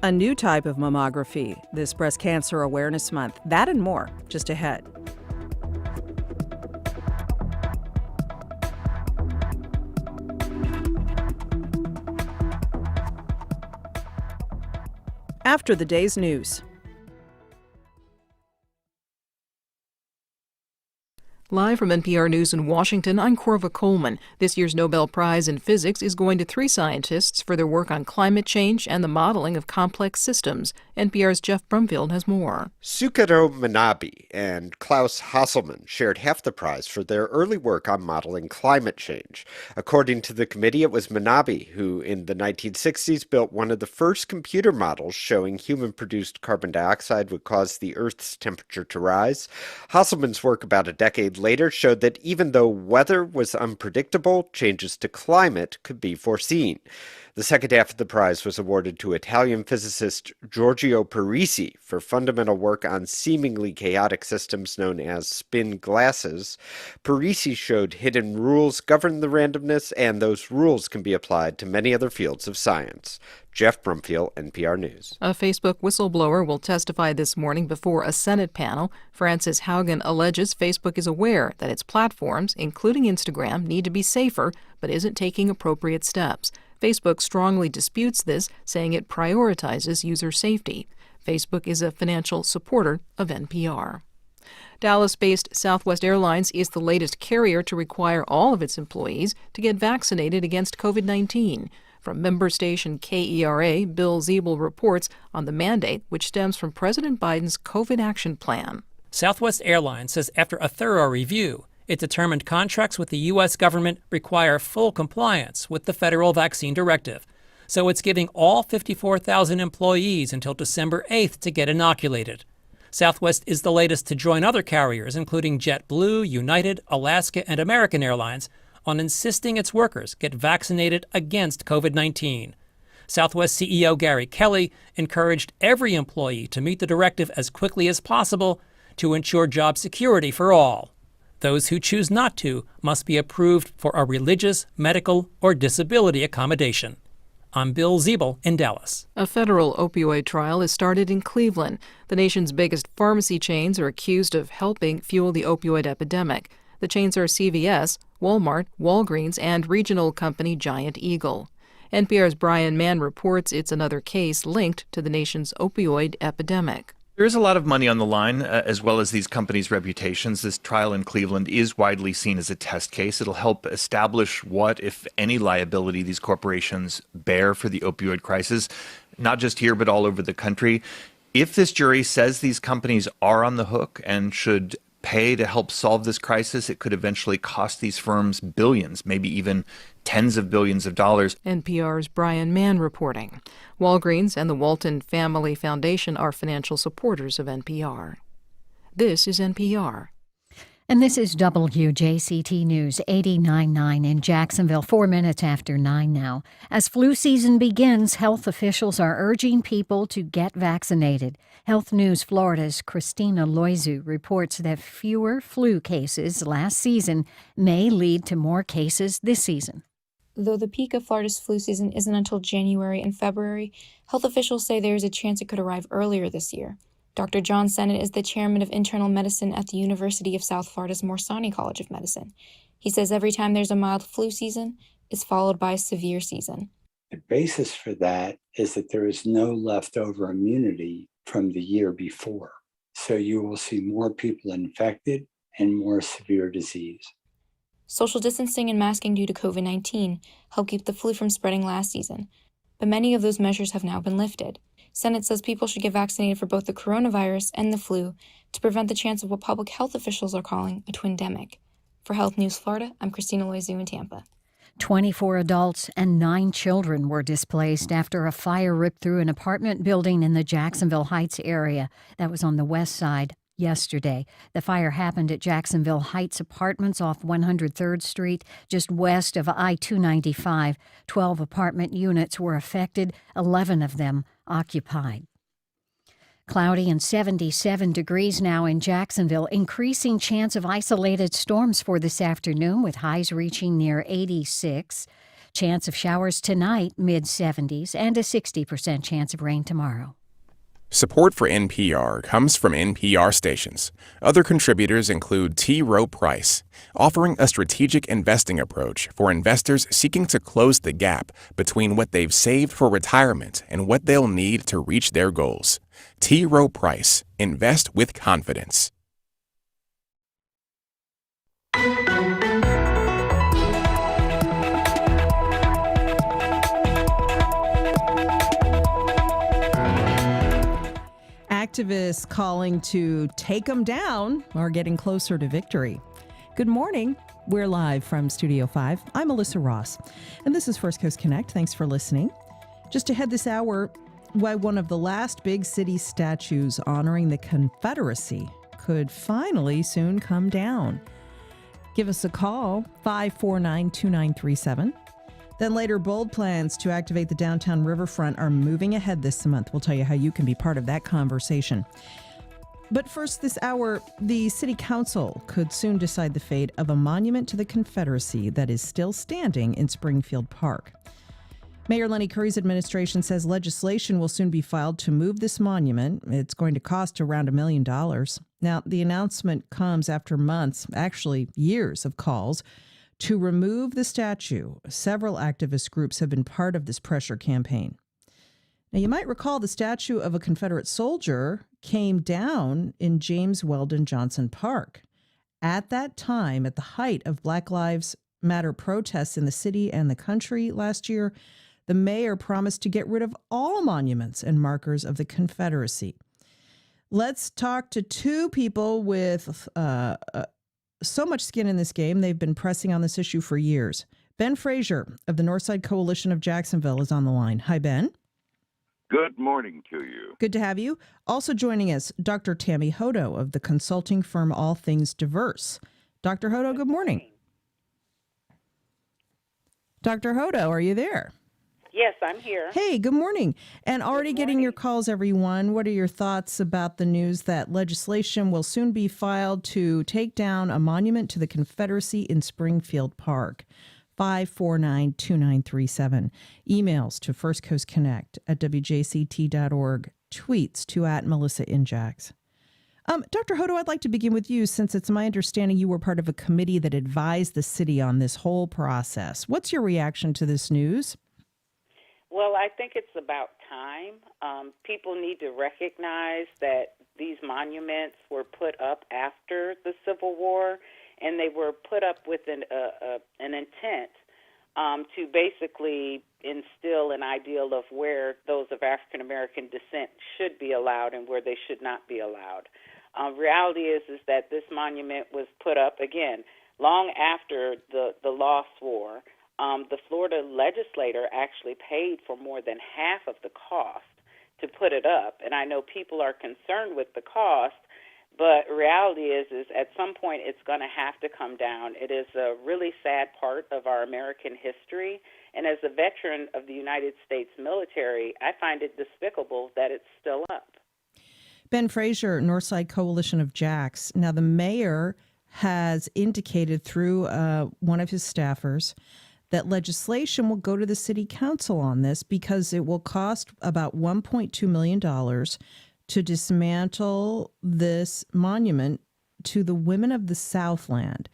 A new type of mammography this Breast Cancer Awareness Month. That and more, just ahead. After the day's news. Live from NPR News in Washington, I'm Corva Coleman. This year's Nobel Prize in Physics is going to 3 scientists for their work on climate change and the modeling of complex systems. NPR's Jeff Brumfield has more. Sukaro Manabe and Klaus Hasselmann shared half the prize for their early work on modeling climate change. According to the committee, it was Manabe who, in the 1960s, built one of the first computer models showing human-produced carbon dioxide would cause the Earth's temperature to rise. Hasselmann's work about a decade later showed that even though weather was unpredictable, changes to climate could be foreseen. The second half of the prize was awarded to Italian physicist Giorgio Parisi for fundamental work on seemingly chaotic systems known as spin glasses. Parisi showed hidden rules govern the randomness, and those rules can be applied to many other fields of science. Jeff Brumfield, NPR News. A Facebook whistleblower will testify this morning before a Senate panel. Frances Haugen alleges Facebook is aware that its platforms, including Instagram, need to be safer, but isn't taking appropriate steps. Facebook strongly disputes this, saying it prioritizes user safety. Facebook is a financial supporter of NPR. Dallas-based Southwest Airlines is the latest carrier to require all of its employees to get vaccinated against COVID-19. From member station KERA, Bill Ziebel reports on the mandate, which stems from President Biden's COVID action plan. Southwest Airlines says after a thorough review, it determined contracts with the U.S. government require full compliance with the federal vaccine directive. So it's giving all 54,000 employees until December 8th to get inoculated. Southwest is the latest to join other carriers, including JetBlue, United, Alaska, and American Airlines, on insisting its workers get vaccinated against COVID-19. Southwest CEO Gary Kelly encouraged every employee to meet the directive as quickly as possible to ensure job security for all. Those who choose not to must be approved for a religious, medical, or disability accommodation. I'm Bill Ziebel in Dallas. A federal opioid trial has started in Cleveland. The nation's biggest pharmacy chains are accused of helping fuel the opioid epidemic. The chains are CVS, Walmart, Walgreens, and regional company Giant Eagle. NPR's Brian Mann reports it's another case linked to the nation's opioid epidemic. There is a lot of money on the line, as well as these companies' reputations. This trial in Cleveland is widely seen as a test case. It'll help establish what, if any, liability these corporations bear for the opioid crisis, not just here, but all over the country. If this jury says these companies are on the hook and should pay to help solve this crisis, it could eventually cost these firms billions, maybe even tens of billions of dollars. NPR's Brian Mann reporting. Walgreens and the Walton Family Foundation are financial supporters of NPR. This is NPR. And this is WJCT News 89.9 in Jacksonville, 4 minutes after 9 now. As flu season begins, health officials are urging people to get vaccinated. Health News Florida's Christina Loizu reports that fewer flu cases last season may lead to more cases this season. Though the peak of Florida's flu season isn't until January and February, health officials say there is a chance it could arrive earlier this year. Dr. John Sennett is the chairman of internal medicine at the University of South Florida's Morsani College of Medicine. He says every time there's a mild flu season, it's followed by a severe season. The basis for that is that there is no leftover immunity from the year before. So you will see more people infected and more severe disease. Social distancing and masking due to COVID-19 helped keep the flu from spreading last season, but many of those measures have now been lifted. Sennett says people should get vaccinated for both the coronavirus and the flu to prevent the chance of what public health officials are calling a twindemic. For Health News Florida, I'm Christina Loizu in Tampa. 24 adults and 9 children were displaced after a fire ripped through an apartment building in the Jacksonville Heights area. That was on the west side yesterday. The fire happened at Jacksonville Heights Apartments off 103rd Street, just west of I-295. 12 apartment units were affected, 11 of them occupied. Cloudy and 77 degrees now in Jacksonville. Increasing chance of isolated storms for this afternoon with highs reaching near 86. Chance of showers tonight, mid-70s, and a 60% chance of rain tomorrow. Support for NPR comes from NPR stations. Other contributors include T. Rowe Price, offering a strategic investing approach for investors seeking to close the gap between what they've saved for retirement and what they'll need to reach their goals. T. Rowe Price. Invest with confidence. Activists calling to take them down are getting closer to victory. Good morning. We're live from Studio 5. I'm Melissa Ross, and this is First Coast Connect. Thanks for listening. Just ahead this hour, why one of the last big city statues honoring the Confederacy could finally soon come down. Give us a call, 549-2937. Then later, bold plans to activate the downtown riverfront are moving ahead this month. We'll tell you how you can be part of that conversation. But first this hour, the City Council could soon decide the fate of a monument to the Confederacy that is still standing in Springfield Park. Mayor Lenny Curry's administration says legislation will soon be filed to move this monument. It's going to cost around $1 million. Now, the announcement comes after months, actually years, of calls to remove the statue. Several activist groups have been part of this pressure campaign. Now, you might recall the statue of a Confederate soldier came down in James Weldon Johnson Park. At that time, at the height of Black Lives Matter protests in the city and the country last year, the mayor promised to get rid of all monuments and markers of the Confederacy. Let's talk to two people with so much skin in this game. They've been pressing on this issue for years. Ben Frazier of the Northside Coalition of Jacksonville is on the line. Hi, Ben. Good morning to you. Good to have you. Also joining us, Dr. Tammy Hodo of the consulting firm All Things Diverse. Dr. Hodo, good morning. Dr. Hodo, are you there? Yes, I'm here. Hey, good morning. And already getting your calls, everyone. What are your thoughts about the news that legislation will soon be filed to take down a monument to the Confederacy in Springfield Park? 549-2937. Emails to firstcoastconnect@wjct.org. Tweets to @MelissaInJax. Dr. Hodo, I'd like to begin with you, since it's my understanding you were part of a committee that advised the city on this whole process. What's your reaction to this news? Well, I think it's about time. People need to recognize that these monuments were put up after the Civil War, and they were put up with an intent to basically instill an ideal of where those of African American descent should be allowed and where they should not be allowed. Reality is that this monument was put up, again, long after the lost war. The Florida legislator actually paid for more than half of the cost to put it up. And I know people are concerned with the cost, but reality is at some point it's going to have to come down. It is a really sad part of our American history. And as a veteran of the United States military, I find it despicable that it's still up. Ben Frazier, Northside Coalition of Jacks. Now, the mayor has indicated through one of his staffers that legislation will go to the city council on this because it will cost about $1.2 million to dismantle this monument to the women of the Southland.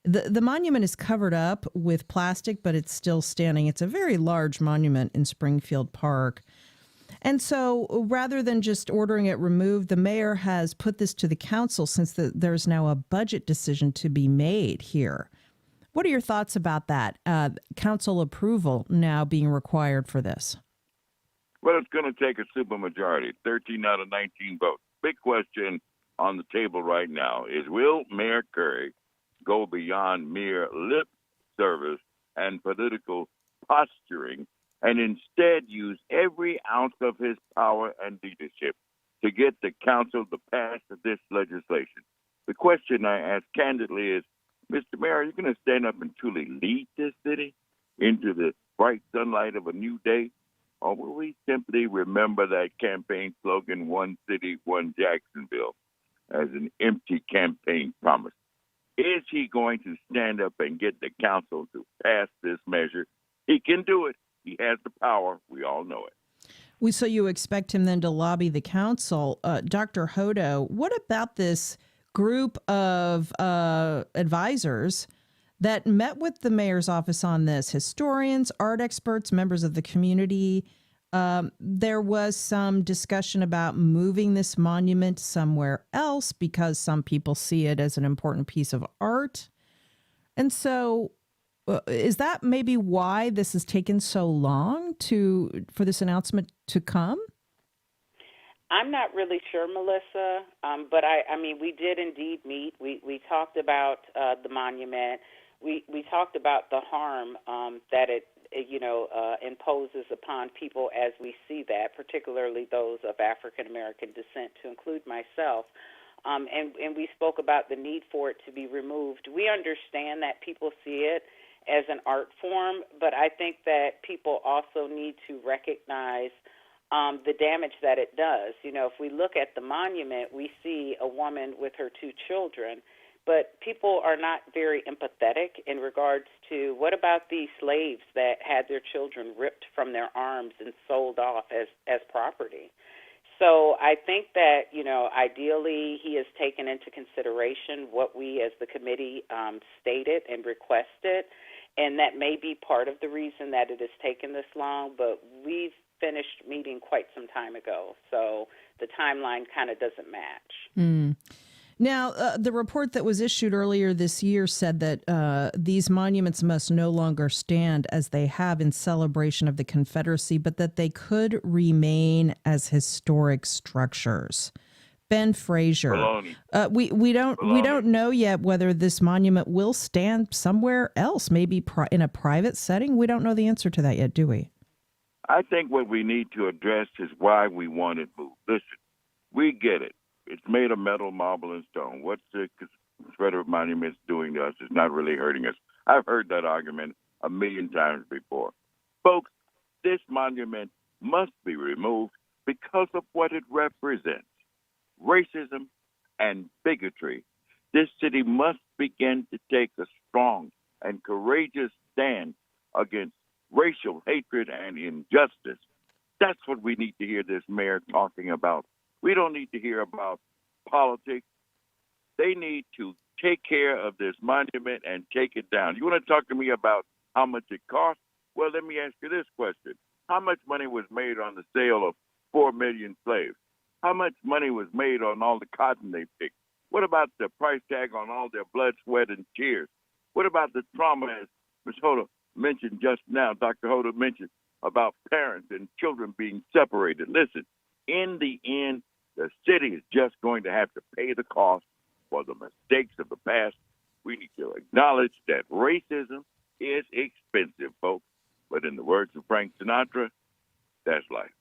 The monument is covered up with plastic, but it's still standing. It's a very large monument in Springfield Park. And so rather than just ordering it removed, the mayor has put this to the council since there's now a budget decision to be made here. What are your thoughts about that? Council approval now being required for this? Well, it's going to take a supermajority, 13 out of 19 votes. Big question on the table right now is, will Mayor Curry go beyond mere lip service and political posturing and instead use every ounce of his power and leadership to get the council to pass this legislation? The question I ask candidly is, Mr. Mayor, are you going to stand up and truly lead this city into the bright sunlight of a new day? Or will we simply remember that campaign slogan, "One City, One Jacksonville," as an empty campaign promise? Is he going to stand up and get the council to pass this measure He can do it. He has the power. We all know it. So you expect him then to lobby the council. Dr. Hodo, what about this group of advisors that met with the mayor's office on this? Historians, art experts, members of the community. There was some discussion about moving this monument somewhere else because some people see it as an important piece of art. And so is that maybe why this has taken so long for this announcement to come? I'm not really sure, Melissa, but I mean, we did indeed meet. We talked about the monument. We talked about the harm that it imposes upon people as we see that, particularly those of African American descent, to include myself. And we spoke about the need for it to be removed. We understand that people see it as an art form, but I think that people also need to recognize the damage that it does. You know, if we look at the monument, we see a woman with her two children, but people are not very empathetic in regards to what about the slaves that had their children ripped from their arms and sold off as property. So I think that, ideally he has taken into consideration what we as the committee stated and requested, and that may be part of the reason that it has taken this long, but we've finished meeting quite some time ago, so the timeline kind of doesn't match. Now, the report that was issued earlier this year said that these monuments must no longer stand as they have in celebration of the Confederacy, but that they could remain as historic structures. Ben Frazier, we don't know yet whether this monument will stand somewhere else, maybe in a private setting. We don't know the answer to that yet, do we? I think what we need to address is why we want it moved. Listen, we get it. It's made of metal, marble, and stone. What the Confederate monument's doing to us is not really hurting us. I've heard that argument a million times before. Folks, this monument must be removed because of what it represents. Racism and bigotry. This city must begin to take a strong and courageous stand against racial hatred and injustice. That's what we need to hear this mayor talking about. We don't need to hear about politics. They need to take care of this monument and take it down. You want to talk to me about how much it costs? Well, let me ask you this question. How much money was made on the sale of 4 million slaves? How much money was made on all the cotton they picked? What about the price tag on all their blood, sweat, and tears? What about the trauma, as Ms. Hodo mentioned just now, Dr. Hodo mentioned, about parents and children being separated? Listen, in the end, the city is just going to have to pay the cost for the mistakes of the past. We need to acknowledge that racism is expensive, folks. But in the words of Frank Sinatra, that's life.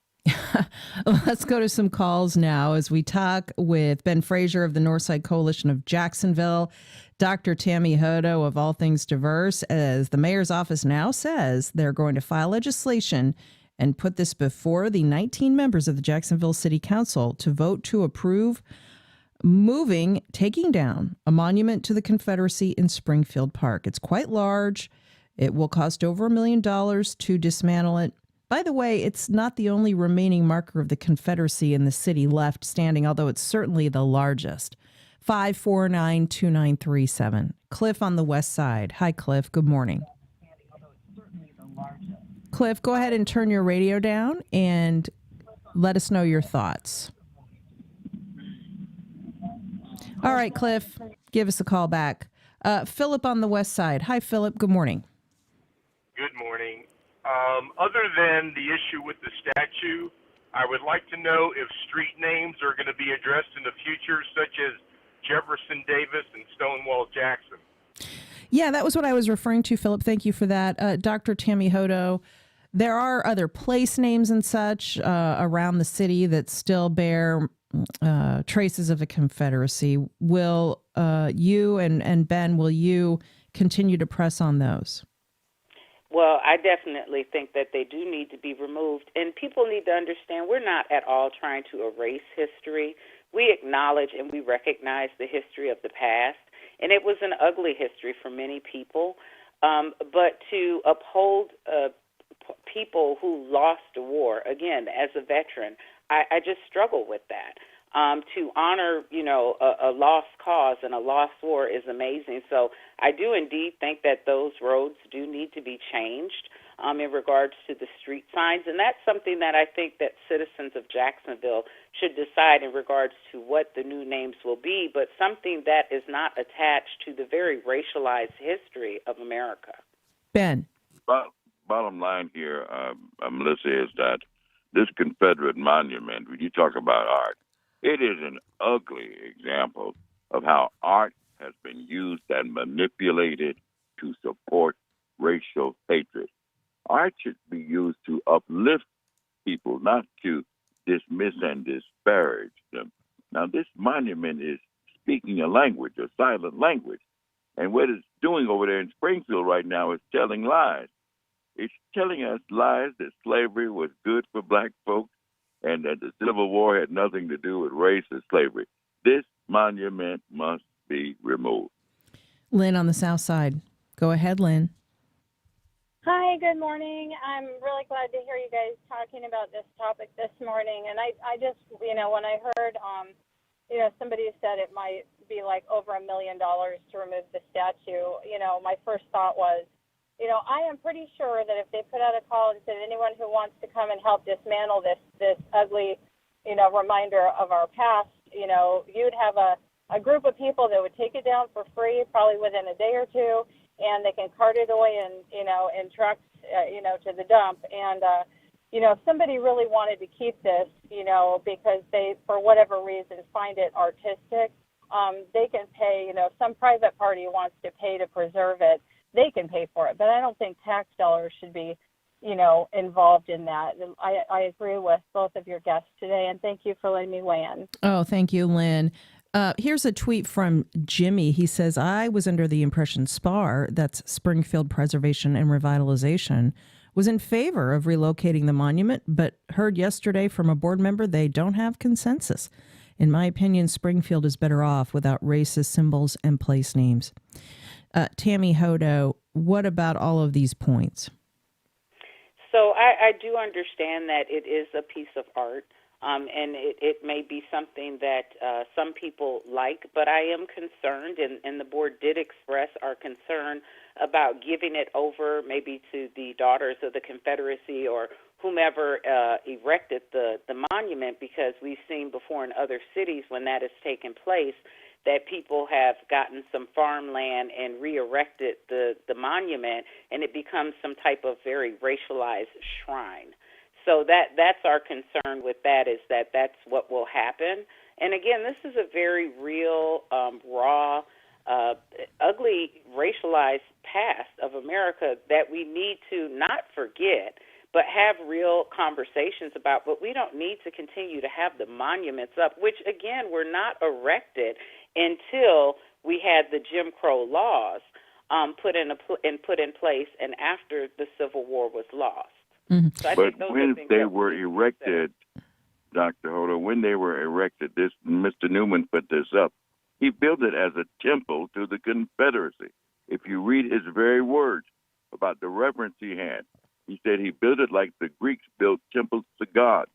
Let's go to some calls now as we talk with Ben Frazier of the Northside Coalition of Jacksonville, Dr. Tammy Hodo of All Things Diverse, as the mayor's office now says they're going to file legislation and put this before the 19 members of the Jacksonville City Council to vote to approve taking down a monument to the Confederacy in Springfield Park. It's quite large. It will cost over $1 million to dismantle it. By the way, it's not the only remaining marker of the Confederacy in the city left standing, although it's certainly the largest. 549-2937. Cliff on the west side. Hi, Cliff. Good morning. Cliff, go ahead and turn your radio down and let us know your thoughts. All right, Cliff, give us a call back. Philip on the west side. Hi, Philip. Good morning. Good morning. Other than the issue with the statue, I would like to know if street names are going to be addressed in the future, such as Jefferson Davis and Stonewall Jackson. Yeah, that was what I was referring to, Philip. Thank you for that. Dr. Tammy Hodo, there are other place names and such around the city that still bear traces of the Confederacy. Will you and Ben, will you continue to press on those? Well, I definitely think that they do need to be removed. And people need to understand we're not at all trying to erase history. We acknowledge and we recognize the history of the past. And it was an ugly history for many people. But to uphold people who lost a war, again, as a veteran, I just struggle with that. To honor, a lost cause and a lost war is amazing. So I do indeed think that those roads do need to be changed in regards to the street signs. And that's something that I think that citizens of Jacksonville should decide in regards to what the new names will be, but something that is not attached to the very racialized history of America. Ben. Bottom line here, Melissa, is that this Confederate monument, when you talk about art, it is an ugly example of how art has been used and manipulated to support racial hatred. Art should be used to uplift people, not to dismiss and disparage them. Now, this monument is speaking a language, a silent language. And what it's doing over there in Springfield right now is telling lies. It's telling us lies that slavery was good for black folks and that the Civil War had nothing to do with race or slavery. This monument must be removed. Lynn on the South Side. Go ahead, Lynn. Hi, good morning. I'm really glad to hear you guys talking about this topic this morning. And I just, when I heard, somebody said it might be like over $1 million to remove the statue, my first thought was, I am pretty sure that if they put out a call and said anyone who wants to come and help dismantle this ugly, reminder of our past, you'd have a group of people that would take it down for free, probably within a day or two, and they can cart it away in trucks, to the dump. And, if somebody really wanted to keep this, because they, for whatever reason, find it artistic, they can pay, if some private party wants to pay to preserve it, they can pay for it. But I don't think tax dollars should be, involved in that. And I agree with both of your guests today, and thank you for letting me weigh in. Oh, thank you, Lynn. Here's a tweet from Jimmy. He says, I was under the impression SPAR, that's Springfield Preservation and Revitalization, was in favor of relocating the monument, but heard yesterday from a board member they don't have consensus. In my opinion, Springfield is better off without racist symbols and place names. Tammy Hodo, what about all of these points? So I do understand that it is a piece of art, and it may be something that some people like, but I am concerned, and the board did express our concern about giving it over maybe to the Daughters of the Confederacy or whomever erected the monument, because we've seen before in other cities when that has taken place that people have gotten some farmland and re-erected the monument, and it becomes some type of very racialized shrine. So that's our concern with that, is that that's what will happen. And again, this is a very real, raw, ugly, racialized past of America that we need to not forget, but have real conversations about. But we don't need to continue to have the monuments up, which, again, were not erected until we had the Jim Crow laws put in place and after the Civil War was lost. Mm-hmm. So but when they were erected, Dr. Hodo, when they were erected, this Mr. Newman put this up. He built it as a temple to the Confederacy. If you read his very words about the reverence he had, he said he built it like the Greeks built temples to God.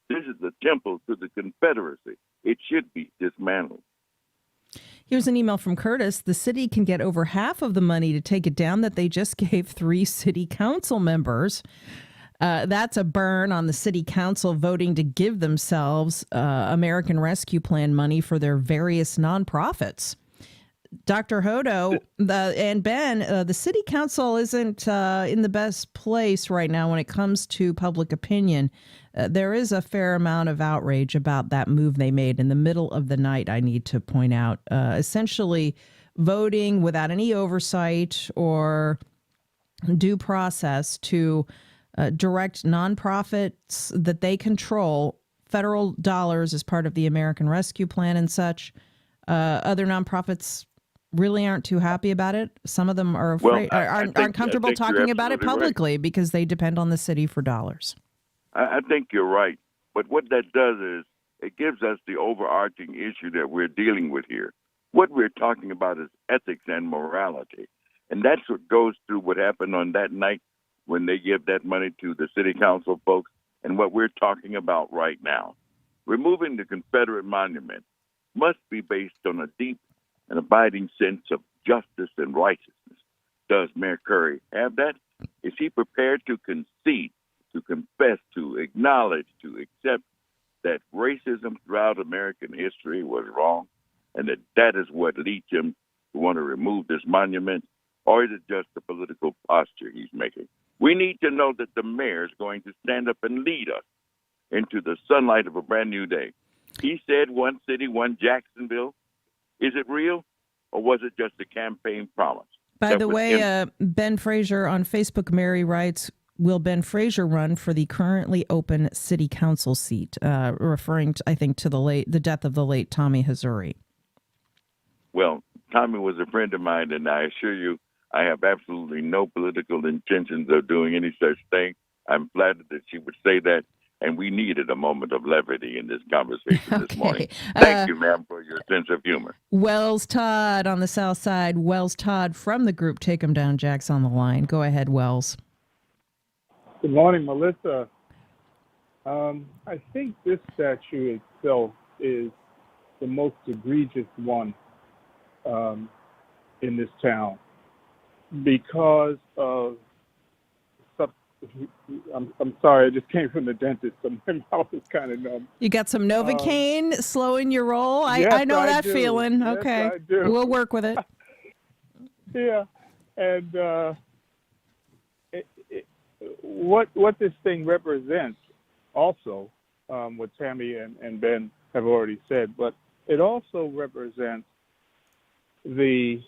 This is a temple to the Confederacy. It should be dismantled. Here's an email from Curtis. The city can get over half of the money to take it down that they just gave 3 city council members. That's a burn on the city council voting to give themselves American Rescue Plan money for their various nonprofits. Dr. Hodo and Ben, the city council isn't in the best place right now when it comes to public opinion. There is a fair amount of outrage about that move they made in the middle of the night, I need to point out. Essentially voting without any oversight or due process to direct nonprofits that they control federal dollars as part of the American Rescue Plan and such. Other nonprofits really aren't too happy about it. Some of them are afraid, aren't comfortable talking about it publicly because they depend on the city for dollars. I think you're right. But what that does is it gives us the overarching issue that we're dealing with here. What we're talking about is ethics and morality. And that's what goes through what happened on that night when they give that money to the city council folks and what we're talking about right now. Removing the Confederate monument must be based on a deep and abiding sense of justice and righteousness. Does Mayor Curry have that? Is he prepared to concede, to confess, to acknowledge, to accept that racism throughout American history was wrong and that is what leads him to want to remove this monument? Or is it just a political posture he's making? We need to know that the mayor is going to stand up and lead us into the sunlight of a brand new day. He said one city, one Jacksonville. Is it real, or was it just a campaign promise? By the way, Ben Fraser on Facebook, Mary writes, will Ben Fraser run for the currently open city council seat, referring, to, I think, to the death of the late Tommy Hazouri? Well, Tommy was a friend of mine, and I assure you, I have absolutely no political intentions of doing any such thing. I'm flattered that she would say that, and we needed a moment of levity in this conversation this morning. Thank you, ma'am, for your sense of humor. Wells Todd on the south side. Wells Todd from the group Take 'em Down, Jack's on the line. Go ahead, Wells. Good morning, Melissa. I think this statue itself is the most egregious one in this town because of I'm sorry, I just came from the dentist, so my mouth is kind of numb. You got some Novocaine slowing your roll? Yes, I know that do. feeling. Yes, okay. I do. We'll work with it. Yeah. And what this thing represents also, what Tammy and Ben have already said, but it also represents the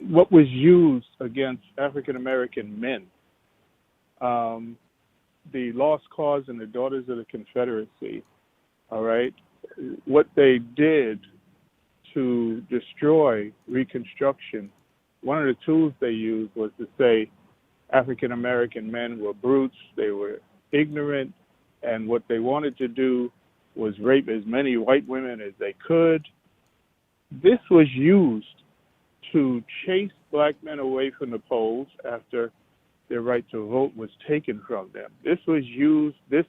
what was used against African American men, the Lost Cause and the Daughters of the Confederacy. All right, what they did to destroy Reconstruction. One of the tools they used was to say African American men were brutes, they were ignorant, and what they wanted to do was rape as many white women as they could. This was used to chase black men away from the polls after their right to vote was taken from them. This was used, this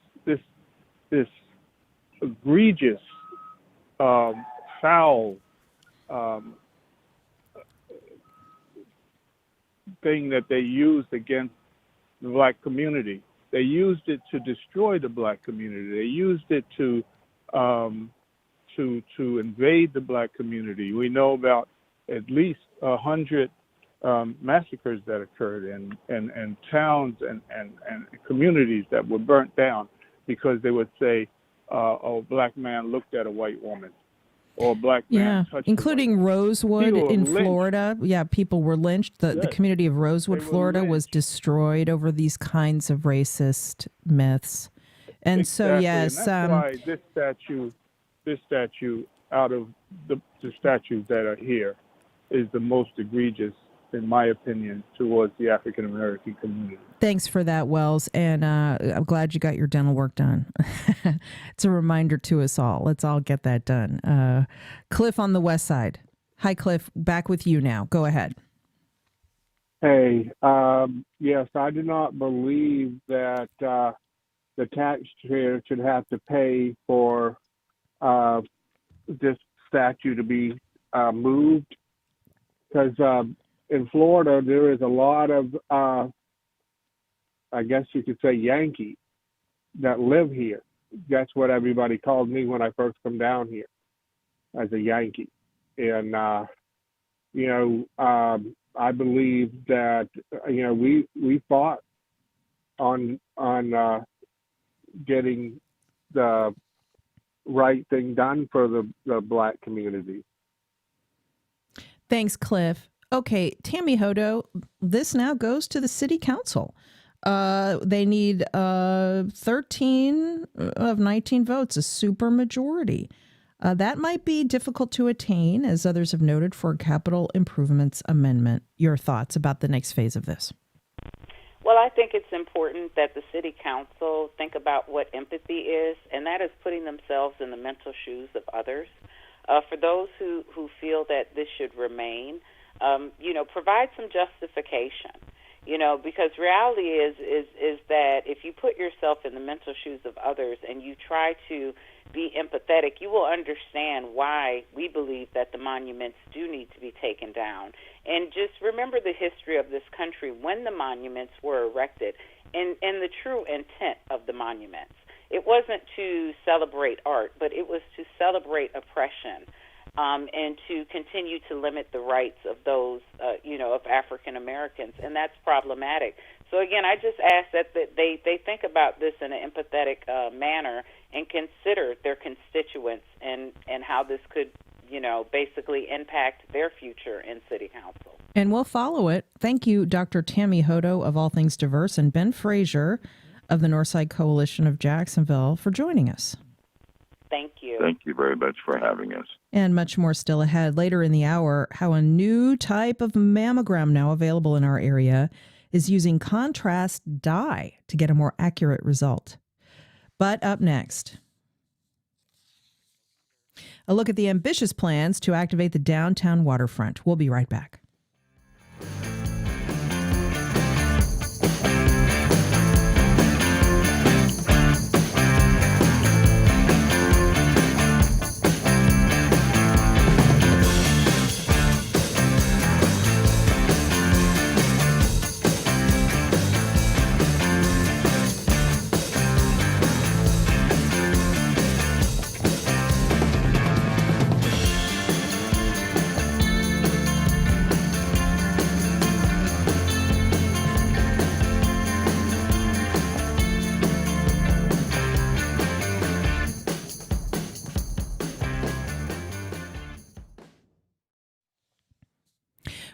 egregious, foul thing that they used against the black community. They used it to destroy the black community. They used it to invade the black community. We know about at least 100 massacres that occurred and towns and communities that were burnt down because they would say, a black man looked at a white woman. Or a black man touched including Rosewood in Florida. Yeah, people were lynched. The community of Rosewood, Florida was destroyed over these kinds of racist myths. And exactly. so, yes. And that's why this statue, out of the statues that are here, is the most egregious, in my opinion, towards the African American community. Thanks for that, Wells. And I'm glad you got your dental work done. It's a reminder to us all. Let's all get that done. Cliff on the west side. Hi, Cliff. Back with you now. Go ahead. Hey, yes, I do not believe that the taxpayer should have to pay for this statue to be moved. Because in Florida, there is a lot of, I guess you could say, Yankees that live here. That's what everybody called me when I first come down here, as a Yankee. And, I believe that, we fought on getting the right thing done for the black community. Thanks, Cliff. Okay, Tammy Hodo, this now goes to the city council. They need 13 of 19 votes, a super majority. That might be difficult to attain, as others have noted, for a capital improvements amendment. Your thoughts about the next phase of this? Well, I think it's important that the city council think about what empathy is, and that is putting themselves in the mental shoes of others. For those who feel that this should remain, provide some justification. Because reality is that if you put yourself in the mental shoes of others and you try to be empathetic, you will understand why we believe that the monuments do need to be taken down. And just remember the history of this country when the monuments were erected and the true intent of the monuments. It wasn't to celebrate art, but it was to celebrate oppression. And to continue to limit the rights of those, of African Americans, and that's problematic. So again, I just ask that they think about this in an empathetic manner and consider their constituents and how this could, basically impact their future in City Council. And we'll follow it. Thank you, Dr. Tammy Hodo of All Things Diverse and Ben Frazier of the Northside Coalition of Jacksonville for joining us. Thank you. Thank you very much for having us. And much more still ahead. Later in the hour, how a new type of mammogram now available in our area is using contrast dye to get a more accurate result. But up next, a look at the ambitious plans to activate the downtown waterfront. We'll be right back.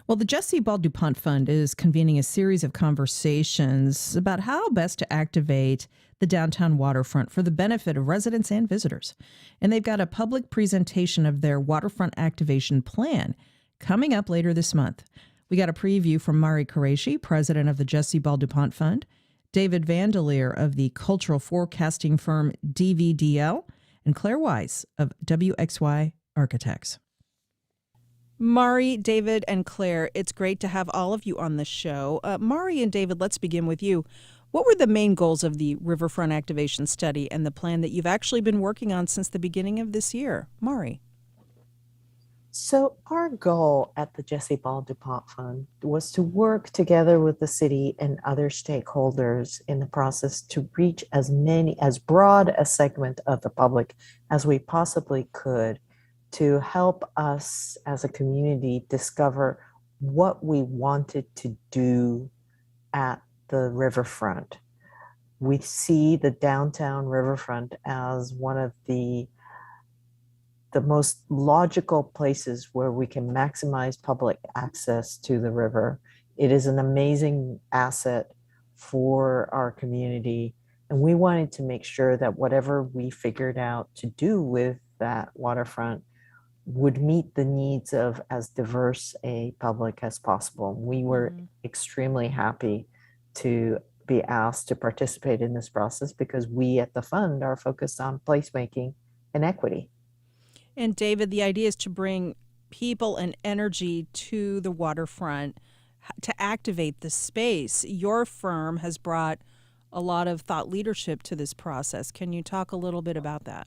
Well, the Jessie Ball DuPont Fund is convening a series of conversations about how best to activate the downtown waterfront for the benefit of residents and visitors. And they've got a public presentation of their waterfront activation plan coming up later this month. We got a preview from Mari Qureshi, president of the Jessie Ball DuPont Fund, David Vandelier of the cultural forecasting firm DVDL, and Claire Wise of WXY Architects. Mari, David, and Claire, it's great to have all of you on the show. Mari and David, let's begin with you. What were the main goals of the Riverfront Activation Study and the plan that you've actually been working on since the beginning of this year? Mari. So our goal at the Jessie Ball DuPont Fund was to work together with the city and other stakeholders in the process to reach as broad a segment of the public as we possibly could, to help us as a community discover what we wanted to do at the riverfront. We see the downtown riverfront as one of the most logical places where we can maximize public access to the river. It is an amazing asset for our community, and we wanted to make sure that whatever we figured out to do with that waterfront would meet the needs of as diverse a public as possible. We were extremely happy to be asked to participate in this process because we at the fund are focused on placemaking and equity. And David, the idea is to bring people and energy to the waterfront to activate the space. Your firm has brought a lot of thought leadership to this process. Can you talk a little bit about that?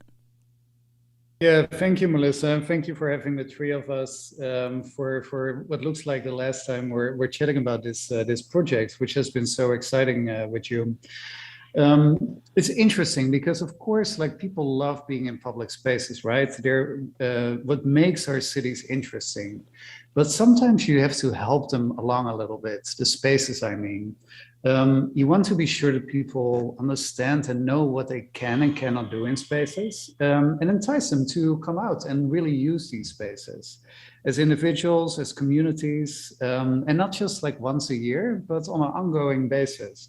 Yeah, thank you, Melissa, and thank you for having the three of us for what looks like the last time we're chatting about this project, which has been so exciting with you. It's interesting because, of course, like people love being in public spaces, right? They're what makes our cities interesting, but sometimes you have to help them along a little bit. The spaces, I mean. You want to be sure that people understand and know what they can and cannot do in spaces, and entice them to come out and really use these spaces as individuals, as communities, and not just like once a year, but on an ongoing basis.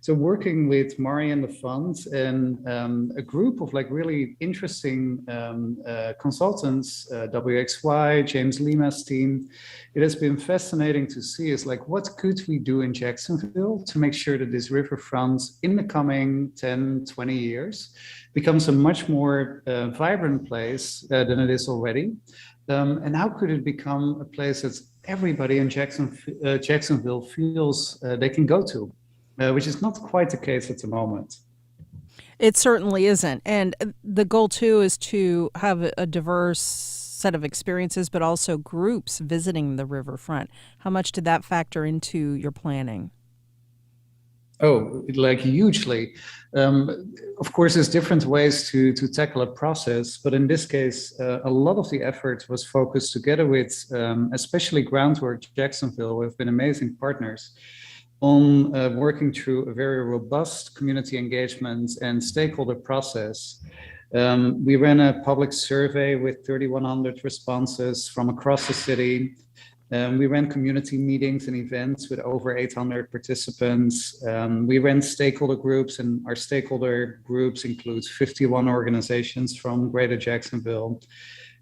So working with Mari and the fund and a group of like really interesting consultants, WXY, James Lima's team, it has been fascinating to see is like, what could we do in Jacksonville to make sure that this riverfront in the coming 10, 20 years becomes a much more vibrant place than it is already? And how could it become a place that's everybody in Jacksonville feels they can go to, which is not quite the case at the moment. It certainly isn't. And the goal, too, is to have a diverse set of experiences, but also groups visiting the riverfront. How much did that factor into your planning? Oh, like hugely. Of course, there's different ways to tackle a process, but in this case, a lot of the effort was focused together with, especially Groundwork Jacksonville, who have been amazing partners, on working through a very robust community engagement and stakeholder process. We ran a public survey with 3,100 responses from across the city. We ran community meetings and events with over 800 participants. We ran stakeholder groups, and our stakeholder groups includes 51 organizations from Greater Jacksonville.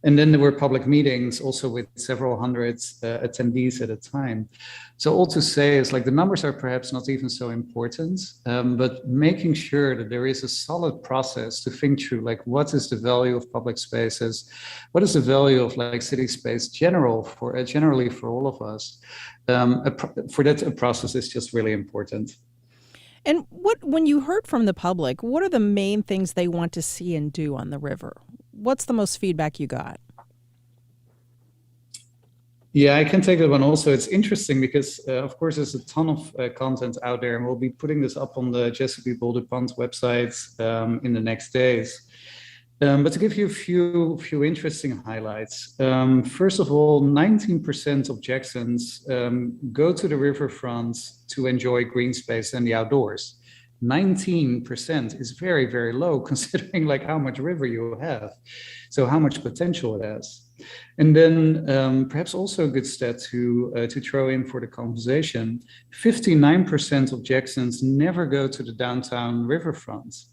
And then there were public meetings also with several hundred attendees at a time. So all to say is like the numbers are perhaps not even so important, but making sure that there is a solid process to think through, like what is the value of public spaces? What is the value of like city space generally for all of us? For that, a process is just really important. And when you heard from the public, what are the main things they want to see and do on the river? What's the most feedback you got? Yeah, I can take that one also. It's interesting because, of course, there's a ton of content out there, and we'll be putting this up on the Chesapeake Bowl DuPont website in the next days. But to give you a few interesting highlights, first of all, 19% of Jacksons go to the riverfront to enjoy green space and the outdoors. 19% is very, very low considering like how much river you have, so how much potential it has. And then perhaps also a good stat to throw in for the conversation, 59% of Jacksons never go to the downtown riverfront.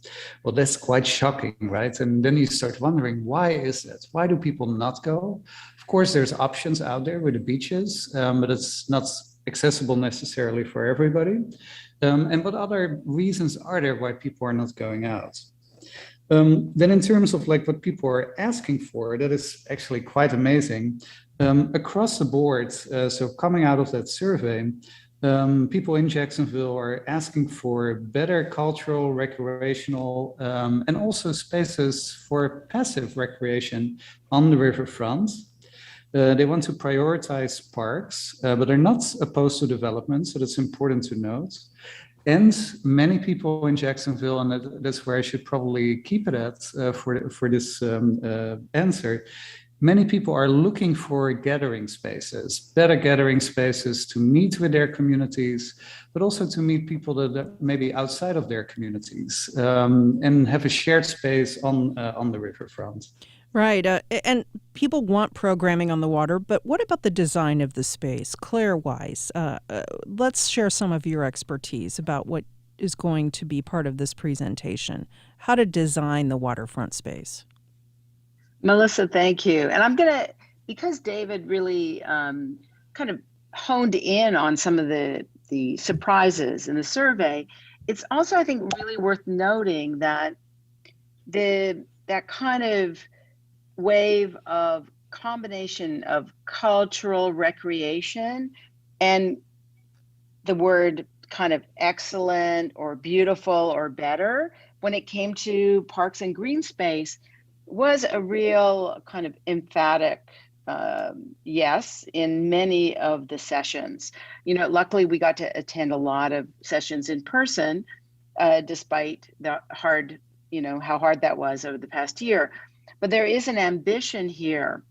Well, that's quite shocking, right? And then you start wondering, why is that? Why do people not go? Of course, there's options out there with the beaches, but it's not accessible necessarily for everybody. And what other reasons are there why people are not going out? Then in terms of like what people are asking for, that is actually quite amazing. Across the board, so coming out of that survey, people in Jacksonville are asking for better cultural, recreational, and also spaces for passive recreation on the riverfront. They want to prioritize parks, but they're not opposed to development, so that's important to note. And many people in Jacksonville, and that's where I should probably keep it at for this answer, many people are looking for gathering spaces, better gathering spaces to meet with their communities, but also to meet people that are maybe outside of their communities and have a shared space on the riverfront. Right. And people want programming on the water, but what about the design of the space? Claire Weiss, let's share some of your expertise about what is going to be part of this presentation, how to design the waterfront space. Melissa, thank you. And I'm going to, because David really kind of honed in on some of the surprises in the survey, it's also, I think, really worth noting that that kind of wave of combination of cultural recreation and the word kind of excellent or beautiful or better when it came to parks and green space was a real kind of emphatic yes in many of the sessions. Luckily we got to attend a lot of sessions in person despite the hard, how hard that was over the past year. But there is an ambition here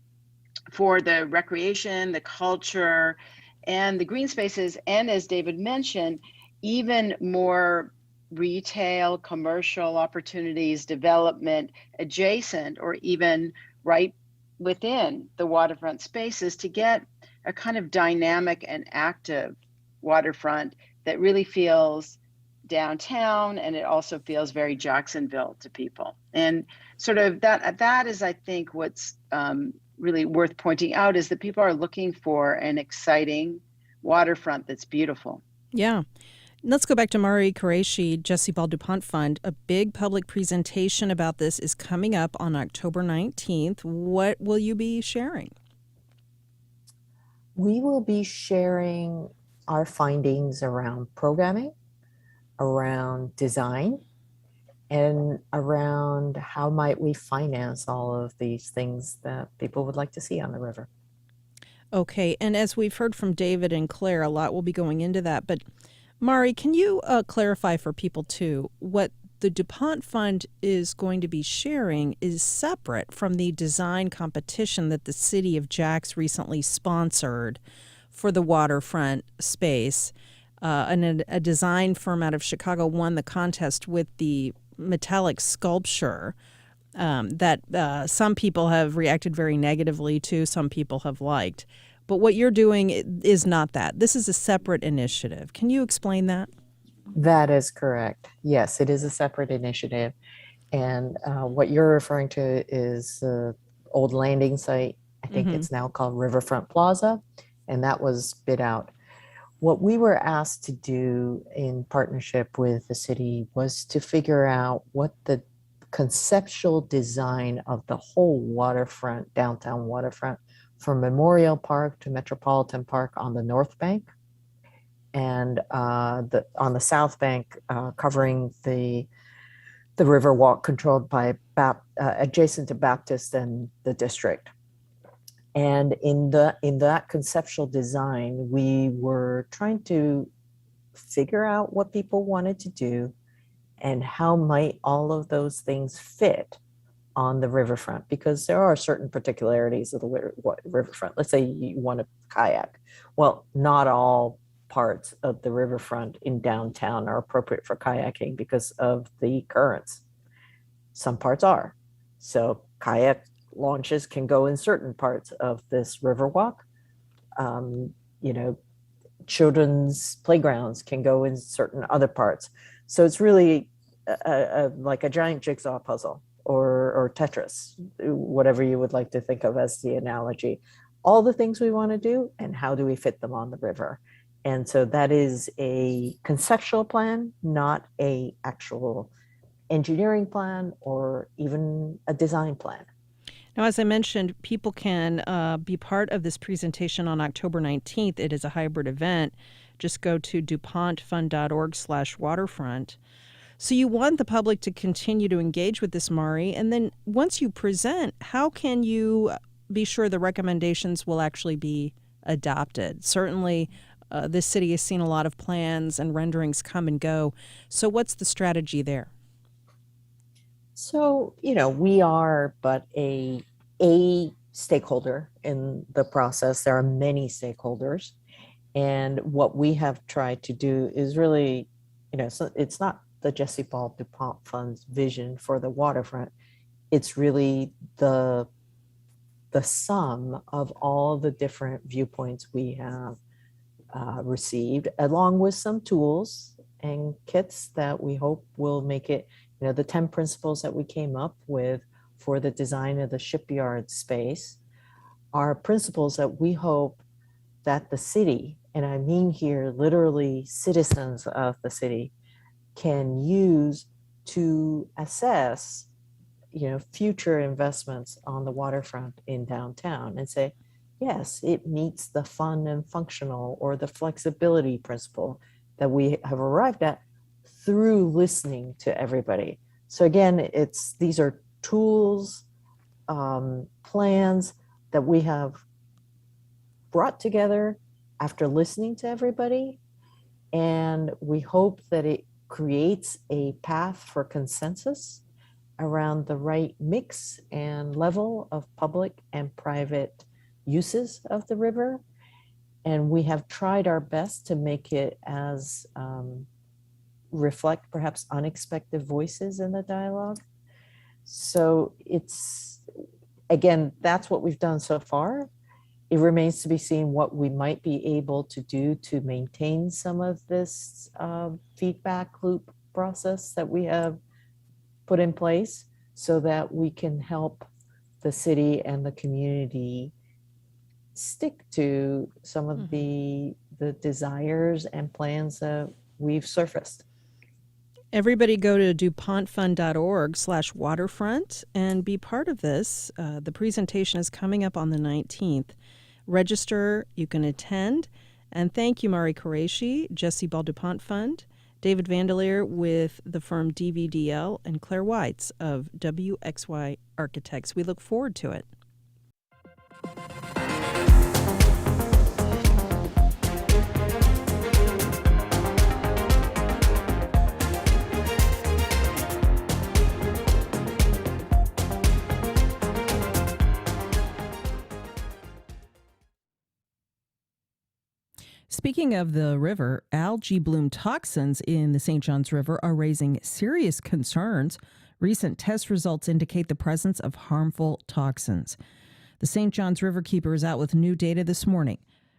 for the recreation, the culture, and the green spaces, and as David mentioned, even more retail, commercial opportunities, development adjacent, or even right within the waterfront spaces to get a kind of dynamic and active waterfront that really feels downtown, and it also feels very Jacksonville to people. And sort of that is, I think, what's really worth pointing out is that people are looking for an exciting waterfront that's beautiful. Yeah. Let's go back to Mari Qureshi, Jesse Ball DuPont Fund. A big public presentation about this is coming up on October 19th. What will you be sharing? We will be sharing our findings around programming, around design, and around how might we finance all of these things that people would like to see on the river. Okay, and as we've heard from David and Claire, a lot will be going into that. But Mari, can you clarify for people too what the DuPont Fund is going to be sharing is separate from the design competition that the city of Jax recently sponsored for the waterfront space. And a design firm out of Chicago won the contest with the metallic sculpture that some people have reacted very negatively to, some people have liked. But what you're doing is not that. This is a separate initiative. Can you explain that? That is correct. Yes, it is a separate initiative. And what you're referring to is the old landing site. I think it's now called Riverfront Plaza, and that was bid out. What we were asked to do in partnership with the city was to figure out what the conceptual design of the whole waterfront, downtown waterfront, from Memorial Park to Metropolitan Park on the North Bank, and on the South Bank, covering the Riverwalk controlled by adjacent to Baptist and the district. And in that conceptual design, we were trying to figure out what people wanted to do and how might all of those things fit on the riverfront, because there are certain particularities of the riverfront. Let's say you want to kayak. Well, not all parts of the riverfront in downtown are appropriate for kayaking because of the currents. Some parts are. So kayak launches can go in certain parts of this Riverwalk. Children's playgrounds can go in certain other parts. So it's really like a giant jigsaw puzzle or Tetris, whatever you would like to think of as the analogy. All the things we want to do and how do we fit them on the river. And so that is a conceptual plan, not a actual engineering plan or even a design plan. Now, as I mentioned, people can be part of this presentation on October 19th. It is a hybrid event. Just go to dupontfund.org/waterfront. So you want the public to continue to engage with this, Mari. And then once you present, how can you be sure the recommendations will actually be adopted? Certainly, this city has seen a lot of plans and renderings come and go. So what's the strategy there? So, we are but a stakeholder in the process. There are many stakeholders. And what we have tried to do is really, so it's not the Jesse Ball DuPont Fund's vision for the waterfront. It's really the sum of all the different viewpoints we have received, along with some tools and kits that we hope will make it, the 10 principles that we came up with for the design of the shipyard space are principles that we hope that the city, and I mean here literally citizens of the city, can use to assess, future investments on the waterfront in downtown and say, yes, it meets the fun and functional or the flexibility principle that we have arrived at through listening to everybody. So again, these are tools, plans that we have brought together after listening to everybody. And we hope that it creates a path for consensus around the right mix and level of public and private uses of the river. And we have tried our best to make it as reflect perhaps unexpected voices in the dialogue. So that's what we've done so far. It remains to be seen what we might be able to do to maintain some of this feedback loop process that we have put in place so that we can help the city and the community stick to some of the desires and plans that we've surfaced. Everybody go to dupontfund.org/waterfront and be part of this. The presentation is coming up on the 19th. Register, you can attend. And thank you, Mari Qureshi, Jesse Ball DuPont Fund, David Vandelier with the firm DVDL, and Claire Weitz of WXY Architects. We look forward to it. Speaking of the river, algae bloom toxins in the St. Johns River are raising serious concerns. Recent test results indicate the presence of harmful toxins. The St. Johns Riverkeeper is out with new data this morning.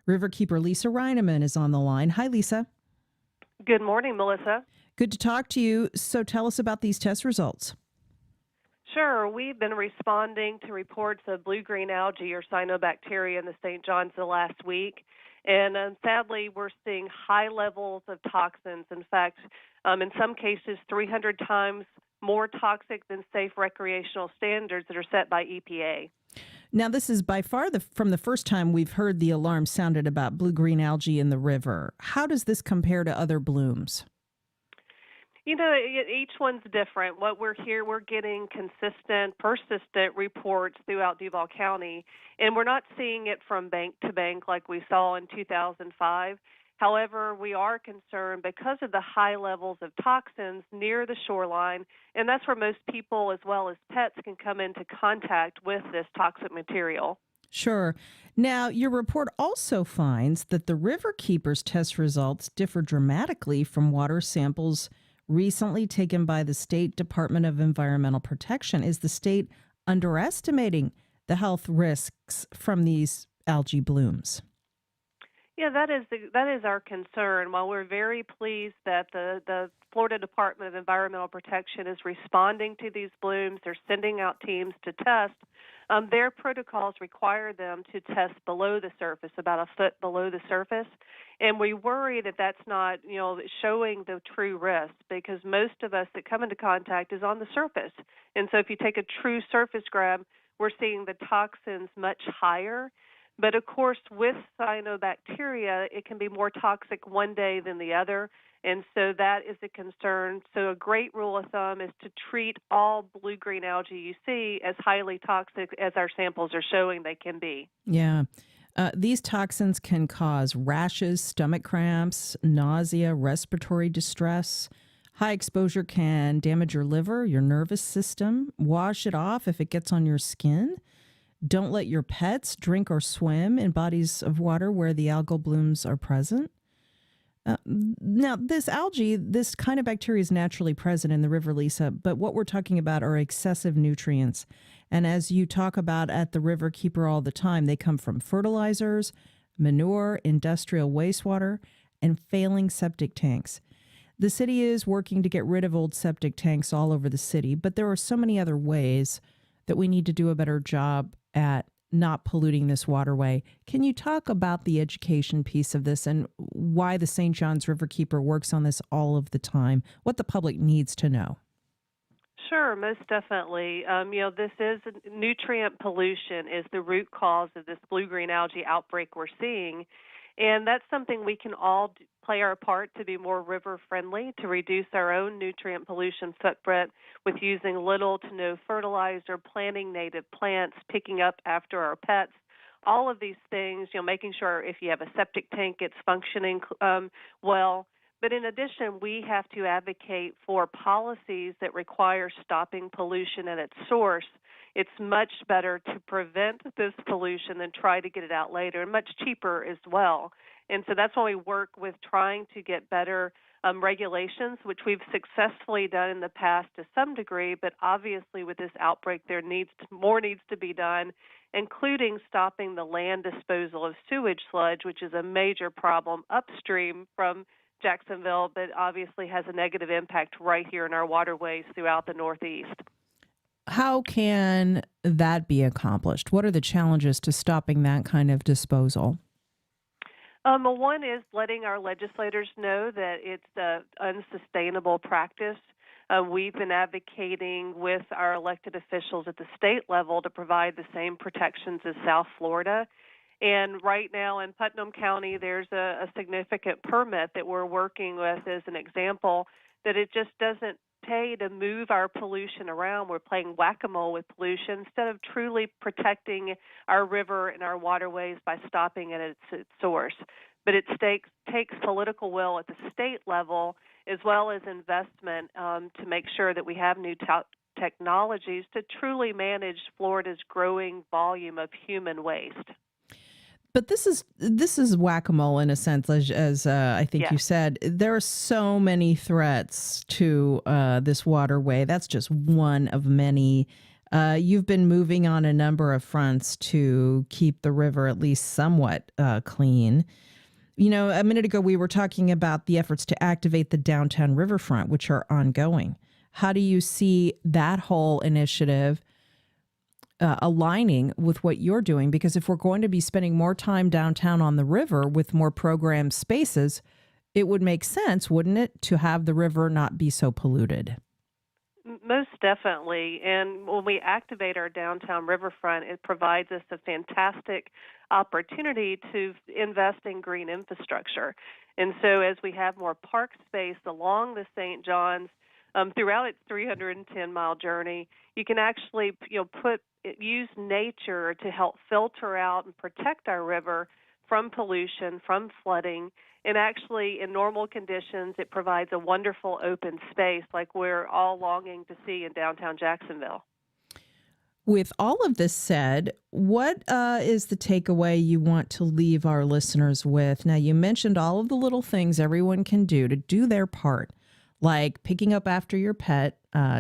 Riverkeeper Lisa Reineman is on the line. Hi, Lisa. Good morning, Melissa. Good to talk to you. So tell us about these test results. Sure. We've been responding to reports of blue-green algae or cyanobacteria in the St. Johns the last week. And sadly, we're seeing high levels of toxins. In fact, in some cases, 300 times more toxic than safe recreational standards that are set by EPA. Now, this is by far from the first time we've heard the alarm sounded about blue-green algae in the river. How does this compare to other blooms? You know, each one's different. What we're getting consistent, persistent reports throughout Duval County, and we're not seeing it from bank to bank like we saw in 2005. However, we are concerned because of the high levels of toxins near the shoreline, and that's where most people as well as pets can come into contact with this toxic material. Sure. Now, your report also finds that the Riverkeeper's test results differ dramatically from water samples recently taken by the State Department of Environmental Protection. Is the state underestimating the health risks from these algae blooms? Yeah, that is our concern. While we're very pleased that the Florida Department of Environmental Protection is responding to these blooms, they're sending out teams to test. Their protocols require them to test below the surface, about a foot below the surface. And we worry that that's not, showing the true risk, because most of us that come into contact is on the surface. And so if you take a true surface grab, we're seeing the toxins much higher. But of course, with cyanobacteria, it can be more toxic one day than the other. And so that is a concern. So a great rule of thumb is to treat all blue-green algae you see as highly toxic as our samples are showing they can be. Yeah. These toxins can cause rashes, stomach cramps, nausea, respiratory distress. High exposure can damage your liver, your nervous system. Wash it off if it gets on your skin. Don't let your pets drink or swim in bodies of water where the algal blooms are present. Now, this algae, this kind of bacteria is naturally present in the river, Lisa, but what we're talking about are excessive nutrients. And as you talk about at the Riverkeeper all the time, they come from fertilizers, manure, industrial wastewater, and failing septic tanks. The city is working to get rid of old septic tanks all over the city, but there are so many other ways that we need to do a better job at not polluting this waterway. Can you talk about the education piece of this and why the St. Johns Riverkeeper works on this all of the time, what the public needs to know? Sure, most definitely. This is nutrient pollution is the root cause of this blue-green algae outbreak we're seeing. And that's something we can all play our part to be more river friendly, to reduce our own nutrient pollution footprint with using little to no fertilizer, planting native plants, picking up after our pets. All of these things, making sure if you have a septic tank, it's functioning well. But in addition, we have to advocate for policies that require stopping pollution at its source. It's much better to prevent this pollution than try to get it out later, and much cheaper as well. And so that's why we work with trying to get better regulations, which we've successfully done in the past to some degree, but obviously with this outbreak more needs to be done, including stopping the land disposal of sewage sludge, which is a major problem upstream from Jacksonville, but obviously has a negative impact right here in our waterways throughout the Northeast. How can that be accomplished? What are the challenges to stopping that kind of disposal? One is letting our legislators know that it's an unsustainable practice. We've been advocating with our elected officials at the state level to provide the same protections as South Florida. And right now in Putnam County, there's a significant permit that we're working with as an example that it just doesn't pay to move our pollution around. We're playing whack-a-mole with pollution instead of truly protecting our river and our waterways by stopping it at its source. But it takes political will at the state level as well as investment to make sure that we have new technologies to truly manage Florida's growing volume of human waste. But this is whack-a-mole in a sense, as I think you said. There are so many threats to this waterway. That's just one of many. You've been moving on a number of fronts to keep the river at least somewhat clean. You know, a minute ago we were talking about the efforts to activate the downtown riverfront, which are ongoing. How do you see that whole initiative aligning with what you're doing? Because if we're going to be spending more time downtown on the river with more programmed spaces, it would make sense, wouldn't it, to have the river not be so polluted? Most definitely. And when we activate our downtown riverfront, it provides us a fantastic opportunity to invest in green infrastructure. And so as we have more park space along the St. John's throughout its 310-mile journey, you can actually use nature to help filter out and protect our river from pollution, from flooding. And actually, in normal conditions, it provides a wonderful open space like we're all longing to see in downtown Jacksonville. With all of this said, what is the takeaway you want to leave our listeners with? Now, you mentioned all of the little things everyone can do to do their part, like picking up after your pet.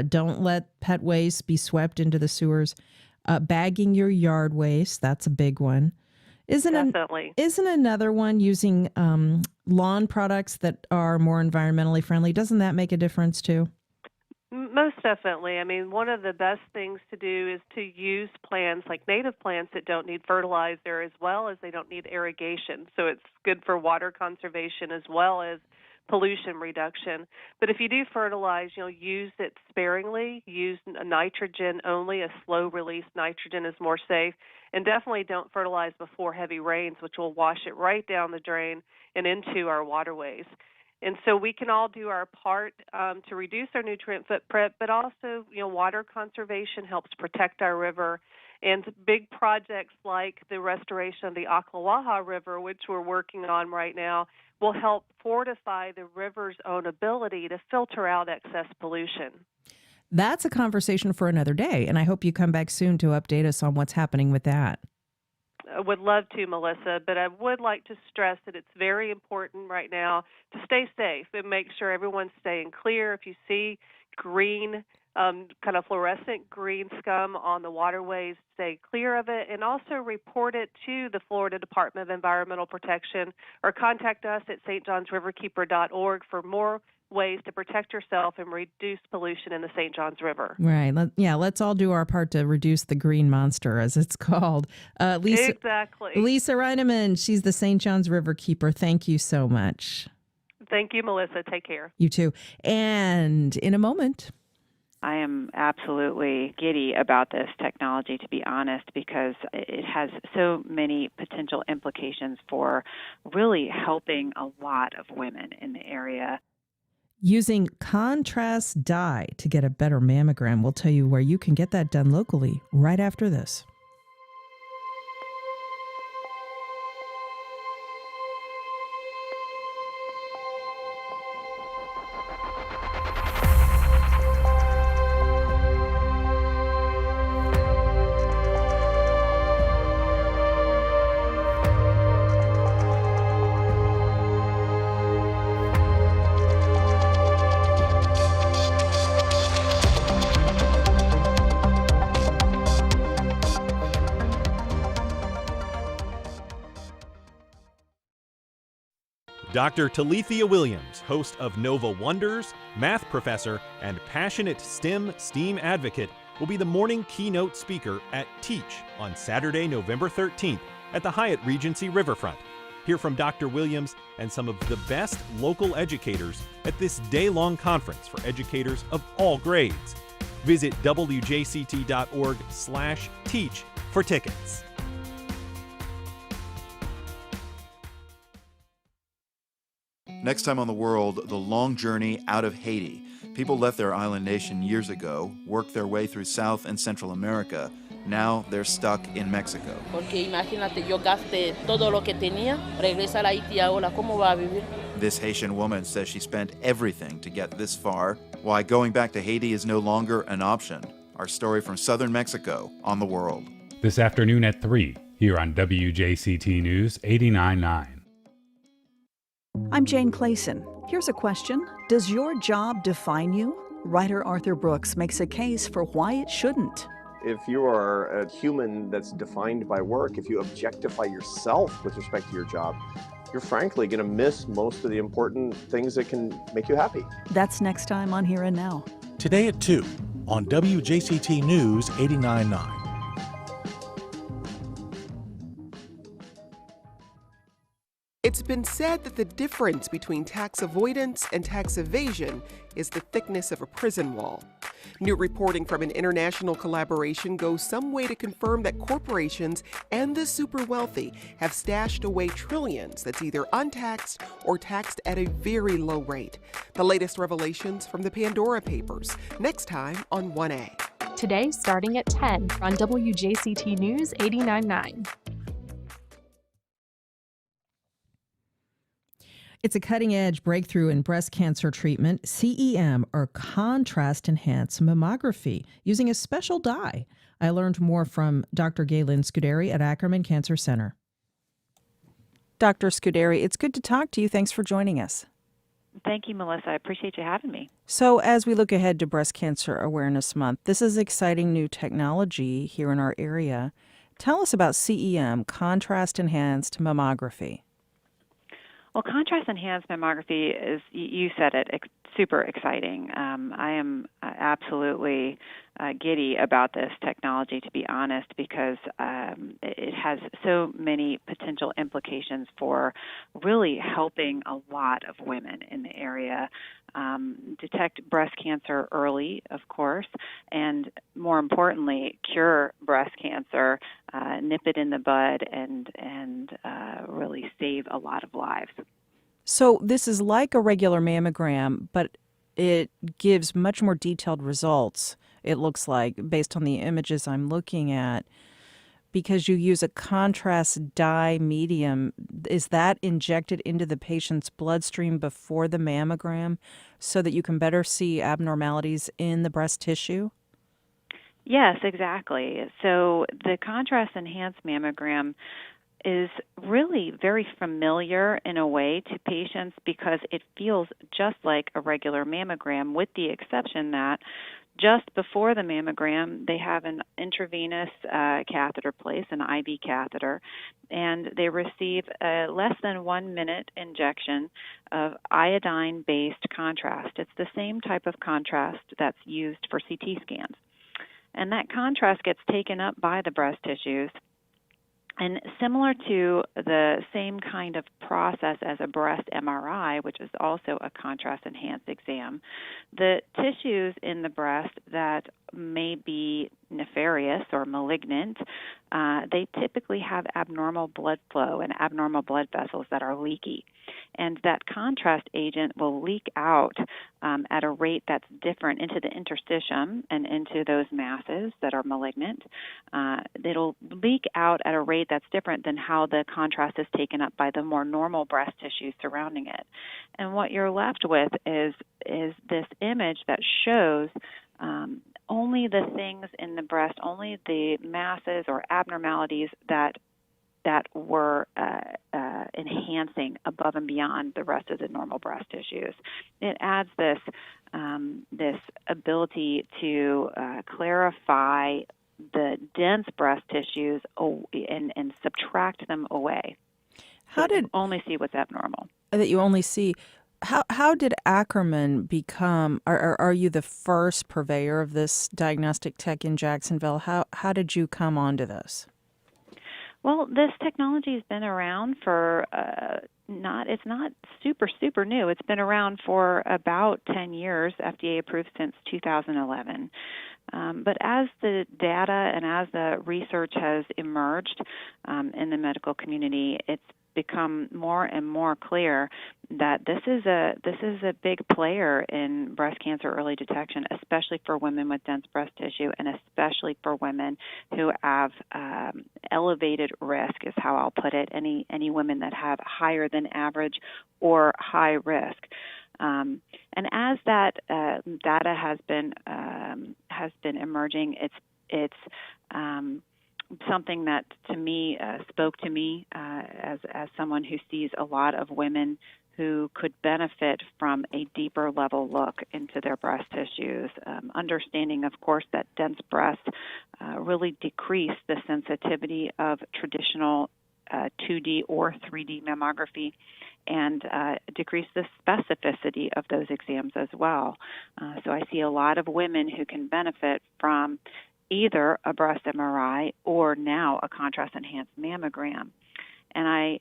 Don't let pet waste be swept into the sewers. Bagging your yard waste, that's a big one. Isn't another one using lawn products that are more environmentally friendly? Doesn't that make a difference too? Most definitely. I mean, one of the best things to do is to use plants like native plants that don't need fertilizer as well as they don't need irrigation. So it's good for water conservation as well as pollution reduction. But if you do fertilize, use it sparingly, use nitrogen only. A slow release nitrogen is more safe. And definitely don't fertilize before heavy rains, which will wash it right down the drain and into our waterways. And so we can all do our part to reduce our nutrient footprint, but also, water conservation helps protect our river. And big projects like the restoration of the Ocklawaha River, which we're working on right now, will help fortify the river's own ability to filter out excess pollution. That's a conversation for another day, and I hope you come back soon to update us on what's happening with that. I would love to, Melissa, but I would like to stress that it's very important right now to stay safe and make sure everyone's staying clear. If you see green, kind of fluorescent green scum on the waterways, stay clear of it, and also report it to the Florida Department of Environmental Protection or contact us at stjohnsriverkeeper.org for more ways to protect yourself and reduce pollution in the St. Johns River. Right. Let's all do our part to reduce the green monster, as it's called. Exactly. Lisa Reineman, she's the St. Johns River Keeper. Thank you so much. Thank you, Melissa. Take care. You too. And in a moment, I am absolutely giddy about this technology, to be honest, because it has so many potential implications for really helping a lot of women in the area. Using contrast dye to get a better mammogram. We'll tell you where you can get that done locally right after this. Dr. Talithia Williams, host of Nova Wonders, math professor, and passionate STEM advocate, will be the morning keynote speaker at Teach on Saturday, November 13th at the Hyatt Regency Riverfront. Hear from Dr. Williams and some of the best local educators at this day-long conference for educators of all grades. Visit wjct.org/teach for tickets. Next time on The World, the long journey out of Haiti. People left their island nation years ago, worked their way through South and Central America. Now they're stuck in Mexico. Porque imagínate, yo gasté todo lo que tenía, regresa a Haití ahora, ¿cómo va a vivir? This Haitian woman says she spent everything to get this far. Why going back to Haiti is no longer an option. Our story from southern Mexico on The World. This afternoon at 3, here on WJCT News 89.9. I'm Jane Clayson. Here's a question. Does your job define you? Writer Arthur Brooks makes a case for why it shouldn't. If you are a human that's defined by work, if you objectify yourself with respect to your job, you're frankly going to miss most of the important things that can make you happy. That's next time on Here and Now. Today at 2 on WJCT News 89.9. It's been said that the difference between tax avoidance and tax evasion is the thickness of a prison wall. New reporting from an international collaboration goes some way to confirm that corporations and the super wealthy have stashed away trillions that's either untaxed or taxed at a very low rate. The latest revelations from the Pandora Papers, next time on 1A. Today, starting at 10 on WJCT News 89.9. It's a cutting-edge breakthrough in breast cancer treatment, CEM, or contrast-enhanced mammography, using a special dye. I learned more from Dr. Galen Scuderi at Ackerman Cancer Center. Dr. Scuderi, it's good to talk to you. Thanks for joining us. Thank you, Melissa. I appreciate you having me. So as we look ahead to Breast Cancer Awareness Month, this is exciting new technology here in our area. Tell us about CEM, contrast-enhanced mammography. Well, contrast-enhanced mammography is, you said it, super exciting. I am absolutely giddy about this technology, to be honest, because it has so many potential implications for really helping a lot of women in the area detect breast cancer early, of course, and more importantly, cure breast cancer, nip it in the bud, and really save a lot of lives. So this is like a regular mammogram, but it gives much more detailed results, it looks like, based on the images I'm looking at, because you use a contrast dye medium. Is that injected into the patient's bloodstream before the mammogram so that you can better see abnormalities in the breast tissue? Yes, exactly. So the contrast-enhanced mammogram is really very familiar in a way to patients because it feels just like a regular mammogram, with the exception that just before the mammogram, they have an intravenous catheter placed, an IV catheter, and they receive a less than 1 minute injection of iodine-based contrast. It's the same type of contrast that's used for CT scans. And that contrast gets taken up by the breast tissues. And similar to the same kind of process as a breast MRI, which is also a contrast-enhanced exam, the tissues in the breast that may be nefarious or malignant, they typically have abnormal blood flow and abnormal blood vessels that are leaky. And that contrast agent will leak out at a rate that's different into the interstitium and into those masses that are malignant. It'll leak out at a rate that's different than how the contrast is taken up by the more normal breast tissue surrounding it. And what you're left with is this image that shows only the things in the breast, only the masses or abnormalities that were enhancing above and beyond the rest of the normal breast tissues. It adds this ability to clarify the dense breast tissues and subtract them away. How did you only see what's abnormal? That you only see. How did Ackerman become? Are you the first purveyor of this diagnostic tech in Jacksonville? How did you come onto this? Well, this technology has been around for it's not super new. It's been around for about 10 years, FDA approved since 2011. But as the data and as the research has emerged in the medical community, become more and more clear that this is a big player in breast cancer early detection, especially for women with dense breast tissue, and especially for women who have elevated risk, is how I'll put it. Any women that have higher than average or high risk. And as that data has been emerging, it's something that to me spoke to me as someone who sees a lot of women who could benefit from a deeper level look into their breast tissues, understanding, of course, that dense breasts really decrease the sensitivity of traditional 2D or 3D mammography, and decrease the specificity of those exams as well. So I see a lot of women who can benefit from either a breast MRI or now a contrast-enhanced mammogram. And I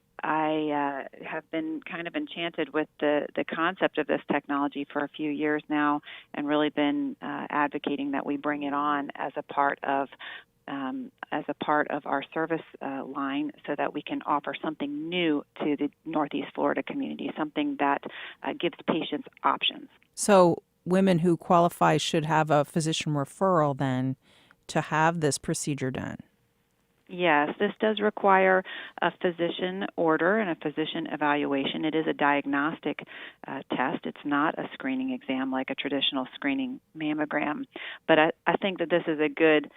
have been kind of enchanted with the concept of this technology for a few years now, and really been advocating that we bring it on as a part of our service line, so that we can offer something new to the Northeast Florida community, something that gives patients options. So women who qualify should have a physician referral then to have this procedure done. Yes, this does require a physician order and a physician evaluation. It is a diagnostic test. It's not a screening exam like a traditional screening mammogram. But I think that this is a good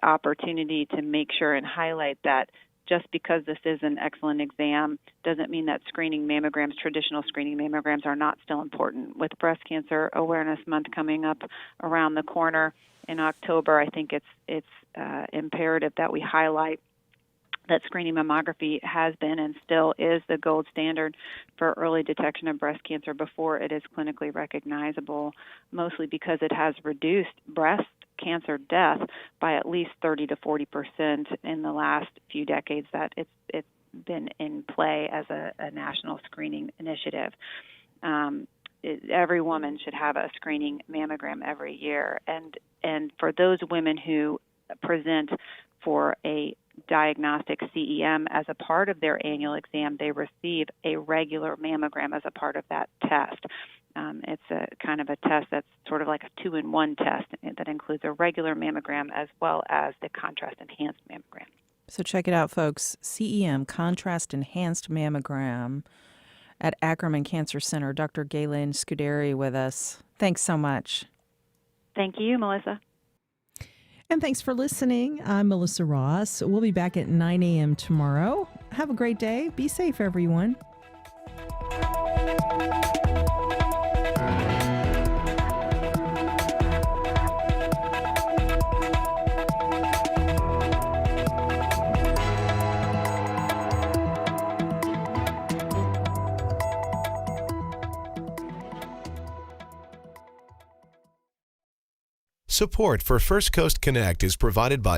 opportunity to make sure and highlight that just because this is an excellent exam doesn't mean that screening mammograms, traditional screening mammograms, are not still important. With Breast Cancer Awareness Month coming up around the corner in October, I think it's imperative that we highlight that screening mammography has been and still is the gold standard for early detection of breast cancer before it is clinically recognizable, mostly because it has reduced breast cancer death by at least 30 to 40% in the last few decades that it's been in play as a national screening initiative. Every woman should have a screening mammogram every year, and for those women who present for a diagnostic CEM as a part of their annual exam, they receive a regular mammogram as a part of that test. It's a kind of a test that's sort of like a 2-in-1 test that includes a regular mammogram as well as the contrast-enhanced mammogram. So check it out, folks. CEM, contrast-enhanced mammogram at Ackerman Cancer Center. Dr. Galen Scuderi with us. Thanks so much. Thank you, Melissa. And thanks for listening. I'm Melissa Ross. We'll be back at 9 a.m. tomorrow. Have a great day. Be safe, everyone. Support for First Coast Connect is provided by